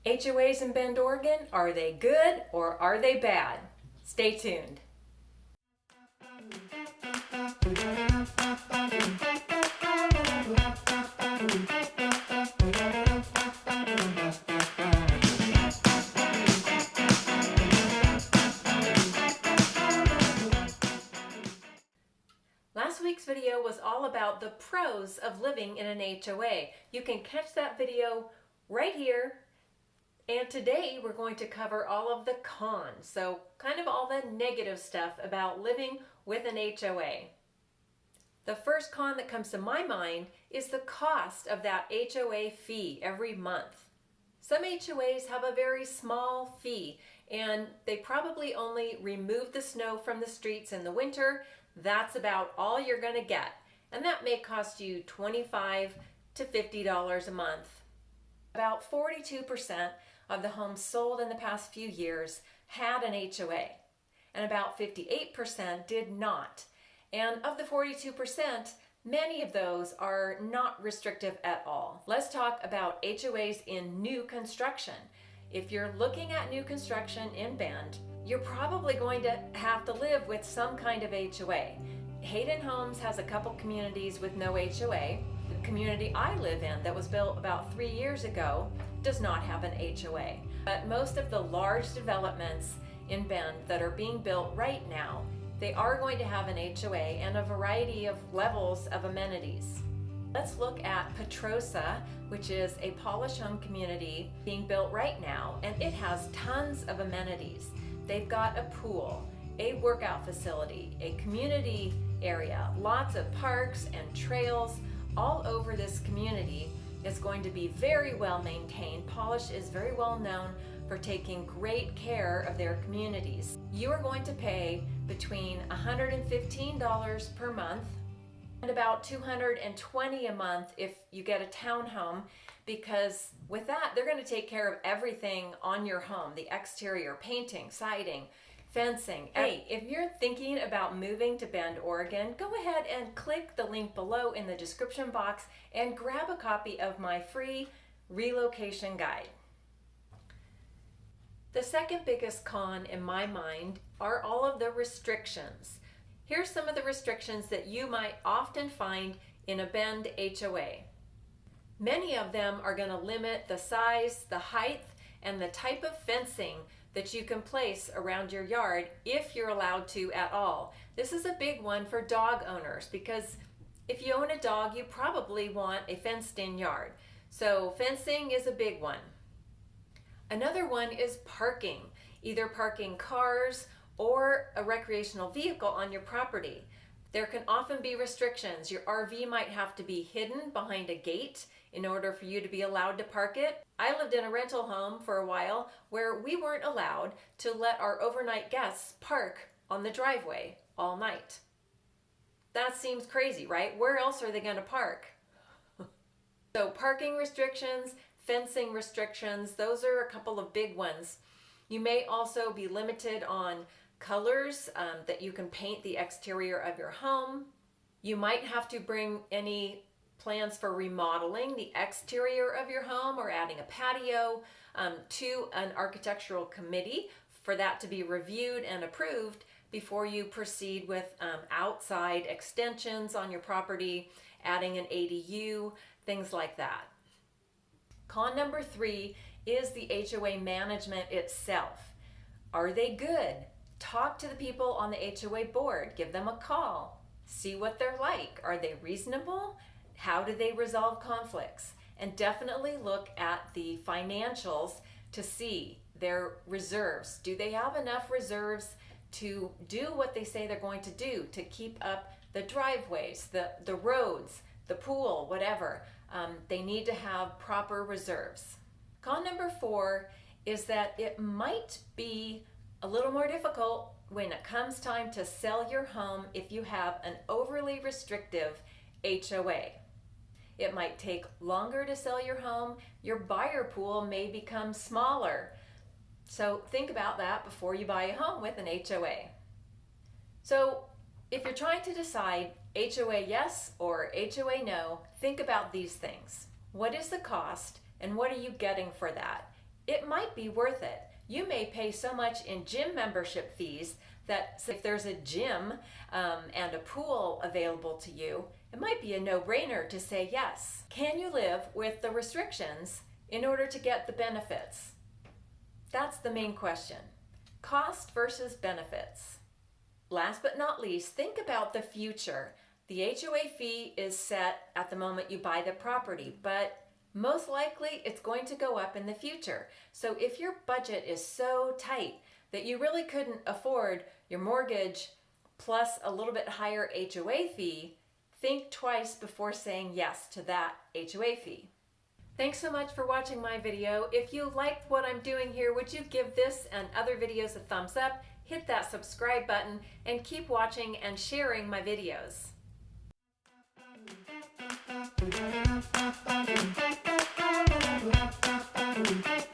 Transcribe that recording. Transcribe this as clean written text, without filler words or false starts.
HOAs in Bend, Oregon, are they good or are they bad? Stay tuned. Last week's video was all about the pros of living in an HOA. You can catch that video right here. And today we're going to cover all of the cons, so kind of all the negative stuff about living with an HOA. The first con that comes to my mind is the cost of that HOA fee every month. Some HOAs have a very small fee and they probably only remove the snow from the streets in the winter. That's about all you're going to get, and that may cost you $25 to $50 a month. About 42% of the homes sold in the past few years had an HOA, and about 58% did not. And of the 42%, many of those are not restrictive at all. Let's talk about HOAs in new construction. If you're looking at new construction in Bend, you're probably going to have to live with some kind of HOA. Hayden Homes has a couple communities with no HOA. The community I live in that was built about 3 years ago does not have an HOA. But most of the large developments in Bend that are being built right now, they are going to have an HOA and a variety of levels of amenities. Let's look at Petrosa, which is a Pahlisch home community being built right now, and it has tons of amenities. They've got a pool, a workout facility, a community area, lots of parks and trails all over this community. It's going to be very well maintained. Pahlisch is very well known for taking great care of their communities. You are going to pay between $115 per month and about $220 a month if you get a townhome, because with that, they're going to take care of everything on your home, the exterior, painting, siding, fencing. Hey, if you're thinking about moving to Bend, Oregon, go ahead and click the link below in the description box and grab a copy of my free relocation guide. The second biggest con in my mind are all of the restrictions. Here's some of the restrictions that you might often find in a Bend HOA. Many of them are going to limit the size, the height, and the type of fencing that you can place around your yard if you're allowed to at all. This is a big one for dog owners because if you own a dog, you probably want a fenced-in yard. So fencing is a big one. Another one is parking, either parking cars or a recreational vehicle on your property. There can often be restrictions. Your RV might have to be hidden behind a gate in order for you to be allowed to park it. I lived in a rental home for a while where we weren't allowed to let our overnight guests park on the driveway all night. That seems crazy, right? Where else are they going to park? So parking restrictions, fencing restrictions, those are a couple of big ones. You may also be limited on colors that you can paint the exterior of your home. You might have to bring any plans for remodeling the exterior of your home or adding a patio to an architectural committee for that to be reviewed and approved before you proceed with outside extensions on your property, adding an ADU, things like that. Con number 3 is the HOA management itself. Are they good? Talk to the people on the HOA board. Give them a call. See what they're like. Are they reasonable? How do they resolve conflicts? And definitely look at the financials to see their reserves. Do they have enough reserves to do what they say they're going to do, to keep up the driveways, the roads, the pool, whatever? They need to have proper reserves. Con number 4 is that it might be a little more difficult when it comes time to sell your home if you have an overly restrictive HOA. It might take longer to sell your home. Your buyer pool may become smaller. So think about that before you buy a home with an HOA. So if you're trying to decide HOA yes or HOA no, think about these things. What is the cost and what are you getting for that? it might be worth it. You may pay so much in gym membership fees that if there's a gym and a pool available to you, it might be a no-brainer to say yes. Can you live with the restrictions in order to get the benefits? That's the main question. Cost versus benefits. Last but not least, think about the future. The HOA fee is set at the moment you buy the property, but most likely it's going to go up in the future. So if your budget is so tight that you really couldn't afford your mortgage plus a little bit higher HOA fee, think twice before saying yes to that HOA fee. Thanks so much for watching my video. If you liked what I'm doing here, would you give this and other videos a thumbs up, hit that subscribe button, and keep watching and sharing my videos. Thank you.